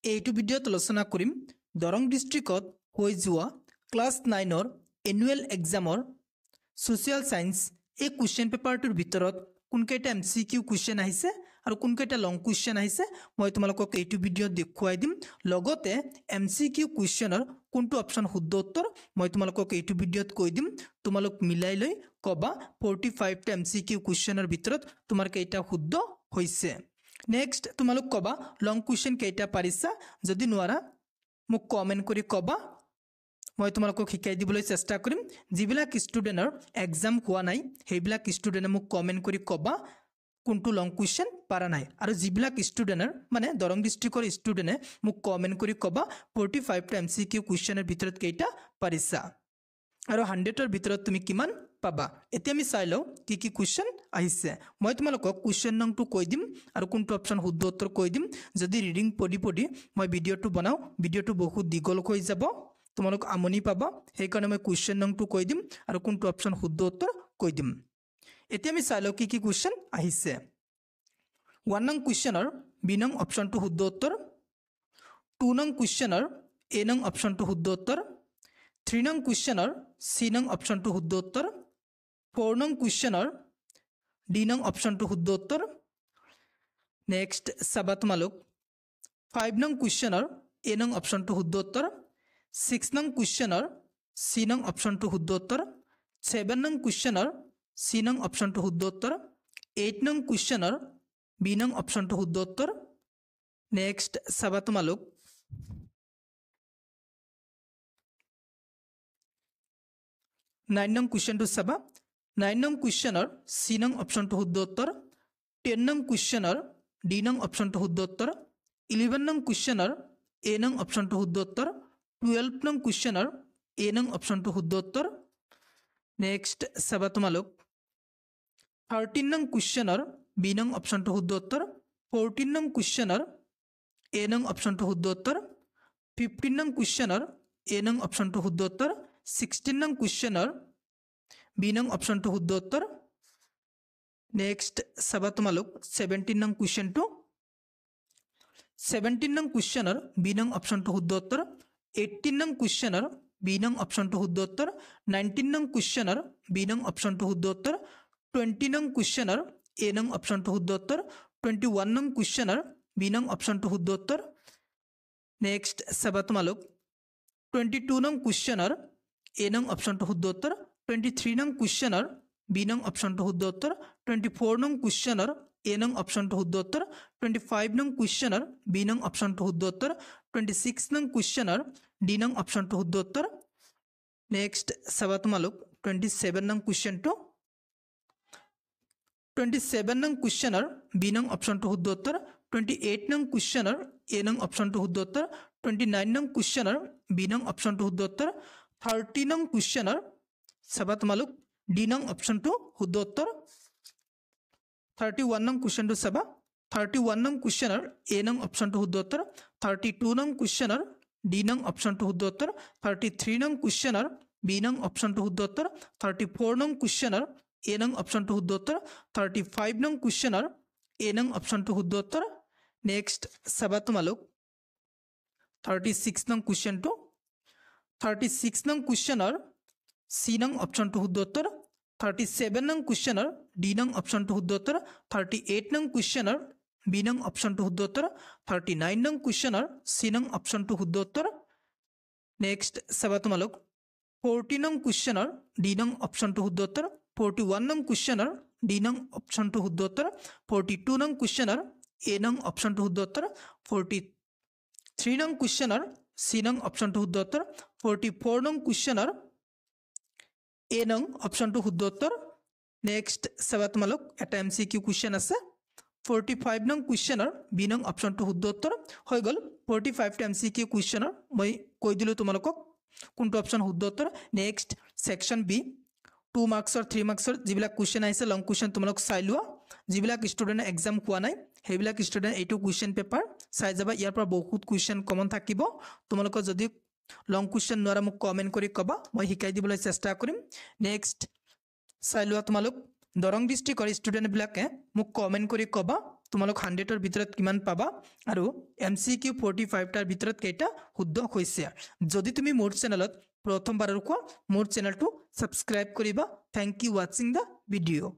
এইটো ভিডিঅ'ত আলোচনা কৰিম দৰং ডিস্ট্ৰিক্টত হৈ যোৱা ক্লাস 9 এনুৱেল এক্সামৰ সোশিয়াল সায়েন্স এই কোশ্চেন পেপাৰটোৰ ভিতৰত কোনকেইটা এমসিকিউ কোশ্চেন আহিছে আৰু কোনকেইটা লং কোশ্চেন আহিছে মই তোমালোকক এইটো ভিডিঅ'ত দেখুৱাই দিম লগতে এমসিকিউ কোশ্চেনৰ কোনটো অপচন শুদ্ধ উত্তৰ মই তোমালোকক এইটো ভিডিঅ'ত কৈ দিম তোমালোক মিলাই লৈ কবা 45 টা এমসিকিউ কোশ্চেনৰ ভিতৰত তোমাৰ কেইটা শুদ্ধ হৈছে নেক্সট তোমালোক কবা লং কোশ্চেন কেইটা পাৰিছা যদি নোৱাৰা মোক কমেন্ট কৰি কবা মই তোমালোকক শিকাই দিবলৈ চেষ্টা কৰিম যিবিলাক ষ্টুডেন্টৰ এক্সাম হোৱা নাই হেবিলাক ষ্টুডেন্টে মোক কমেন্ট কৰি কবা কোনটো লং কোশ্চেন পাৰা নাই আৰু যিবিলাক ষ্টুডেন্টৰ মানে দৰং ডিস্ট্ৰিক্টৰ ষ্টুডেন্টে মোক কমেন্ট কৰি কবা 45 টা এমসিকিউ কোশ্চেনৰ ভিতৰত কেইটা পাৰিছা আৰু 100 ৰ ভিতৰত তুমি কিমান পাবা এতিয়া আমি চাই লও কি কোশ্চেন আহিছে মই তোমালোকক কোশ্চেন নংটো কৈ দিম আৰু কোনটো অপচন শুদ্ধ উত্তৰ কৈ দিম যদি ৰিডিং পঢ়ি মই ভিডিঅটো বনাও ভিডিঅটো বহুত দীঘল হৈ যাব তোমালোক আমনি পাবা সেই কাৰণে মই কোশ্চেন নংটো কৈ দিম আৰু কোনটো অপচন শুদ্ধ উত্তৰ কৈ দিম এতিয়া আমি চাই লও কি কোশ্চেন আহিছে 1 নং কোশ্চেনৰ বি নং অপচনটো শুদ্ধ উত্তৰ 2 নং কোশ্চেনৰ এ নং অপচনটো শুদ্ধ উত্তৰ 3 নং কোশ্চেনৰ সি নং অপচনটো শুদ্ধ উত্তৰ 4 নং কোশ্চেনৰ ডি নং অপচনটো শুদ্ধ উত্তৰ নেক্সট সাবা তোমালোক 5 নং কোশ্চেনৰ এ নং অপচনটো শুদ্ধ উত্তৰ 6 নং কোশ্চেনৰ সি নং অপচনটো শুদ্ধ উত্তৰ 7 নং কোশ্চেনৰ সি নং অপচনটো শুদ্ধ উত্তৰ 8 নং কোশ্চেনৰ বি নং অপচনটো শুদ্ধ উত্তৰ নেক্সট সাবা তোমালোক 9 নং কোশ্চেনটো সাবা 9 নং কোশ্চেনৰ সি নং অপচনটো শুদ্ধ উত্তৰ 10 নং কোশ্চেনৰ ডি নং অপচনটো শুদ্ধ উত্তৰ 11 নং কোশ্চেনৰ এ নং অপচনটো শুদ্ধ উত্তৰ 12 নং কোশ্চেনৰ এ নং অপচনটো শুদ্ধ উত্তৰ নেক্সট সাবা তোমালোক 13 নং কোশ্চেনৰ বি নং অপচনটো শুদ্ধ উত্তৰ 14 নং কোশ্চেনৰ এ নং অপচনটো শুদ্ধ উত্তৰ 15 নং কোশ্চেনৰ এ নং অপচনটো শুদ্ধ উত্তৰ 16 নং কোশ্চেনৰ বি নং অপচনটো শুদ্ধ উত্তৰ নেক্সট সাবা তোমালোক 17 নং কোশ্চেনটো 17 নং কোশ্চেনৰ বি নং অপচনটো শুদ্ধ উত্তৰ 18 নং কোশ্চেনৰ বি নং অপচনটো শুদ্ধ উত্তৰ 19 নং কোশ্চেনৰ বি নং অপচনটো শুদ্ধ উত্তৰ 20 নং কোশ্চেনৰ এ নং অপচনটো শুদ্ধ উত্তৰ 21 নং কোশ্চেনৰ বি নং অপচনটো শুদ্ধ উত্তৰ নেক্সট সাবা তোমালোক 22 নং কোশ্চেনৰ এ নং অপচনটো শুদ্ধ উত্তৰ 23 নং কোশ্চেনৰ বি নং অপচনটো শুদ্ধ উত্তৰ 24 নং কোশ্চেনৰ এ নং অপচনটো শুদ্ধ উত্তৰ 25 নং কোশ্চেনৰ বি নং অপচনটো শুদ্ধ উত্তৰ 26 নং কোশ্চেনৰ ডি নং অপচনটো শুদ্ধ উত্তৰ নেক্সট সাবা তোমালোক 27 নং কোশ্চেনটো 27 নং কোশ্চেনৰ বি নং অপচনটো শুদ্ধ উত্তৰ 28 নং কোশ্চেনৰ এ নং অপচনটো শুদ্ধ উত্তৰ 29 নং কোশ্চেনৰ বি নং অপচনটো শুদ্ধ উত্তৰ 30 নং কোশ্চেনৰ সাবা তোমালোক ডি নং অপচনটো শুদ্ধ উত্তৰ 31 নং কোশ্চেনটো সাবা 31 নং কোশ্চেনৰ এ নং অপচনটো শুদ্ধ উত্তৰ 32 নং কোশ্চেনৰ ডি নং অপচনটো শুদ্ধ উত্তৰ 33 নং কোশ্চেনৰ বি নং অপচনটো শুদ্ধ উত্তৰ 34 নং কোশ্চেনৰ এ নং অপচনটো শুদ্ধ উত্তৰ 35 নং কোশ্চেনৰ এ নং অপচনটো শুদ্ধ উত্তৰ নেক্সট সাবা তোমালোক 36 নং কোশ্চেনটো 36 নং কোশ্চেনৰ সি নং অপচনটো শুদ্ধ উত্তৰ 37 নং কোশ্চেনৰ ডি নং অপচনটো শুদ্ধ উত্তৰ 38 নং কোশ্চেনৰ বি নং অপচনটো শুদ্ধ উত্তৰ 39 নং কোশ্চেনৰ সি নং অপচনটো শুদ্ধ উত্তৰ নেক্সট সাবা তোমালোক 40 নং কোশ্চেনৰ ডি নং অপচনটো শুদ্ধ উত্তৰ 41 নং কোশ্চেনৰ ডি নং অপচনটো শুদ্ধ উত্তৰ 42 নং কোশ্চেনৰ এ নং অপচনটো শুদ্ধ উত্তৰ 43 নং কোশ্চেনৰ সি নং অপচনটো শুদ্ধ উত্তৰ 44 নং কোশ্চেনৰ এ নং অপচনটো শুদ্ধ উত্তৰ নেক্সট সাবা তোমালোক এটা এমসিকিউ কোশ্চেন আছে 45 নং কোশ্চেনৰ বি নং অপচনটো শুদ্ধ উত্তৰ হৈ গল 45 টা এমসিকিউ কোশ্চেনৰ মই কৈ দিলো তোমালোকক কোনটো অপচন শুদ্ধ উত্তৰ নেক্সট সেকশন বি 2 মাৰ্কছৰ 3 মাৰ্কছৰ যিবিলাক কোশ্চেন আহিছে লং কোশ্চেন তোমালোক চাই লোৱা যিবিলাক ষ্টুডেন্ট এক্সাম হোৱা নাই হেবিলাক ষ্টুডেন্ট এইটো কোশ্চেন পেপাৰ চাই যাবা ইয়াৰ পৰা বহুত কোশ্চেন কমন থাকিব তোমালোকৰ যদি লং কোশ্চেন নোৱাৰা মোক কমেন্ট কৰি কবা মই শিকাই দিবলৈ চেষ্টা কৰিম নেক্সট চাই লোৱা তোমালোক দৰং ডিস্ট্ৰিক্টৰ ষ্টুডেন্ট বিলাকে মোক কমেন্ট কৰি কবা তোমালোক 100ৰ ভিতৰত কিমান পাবা আৰু MCQ 45টাৰ ভিতৰত কেইটা শুদ্ধ হৈছে যদি তুমি মোৰ চেনেলত প্ৰথমবাৰৰ কোৱা মোৰ চেনেলটো সাবস্ক্ৰাইব কৰিবা thank you watching the video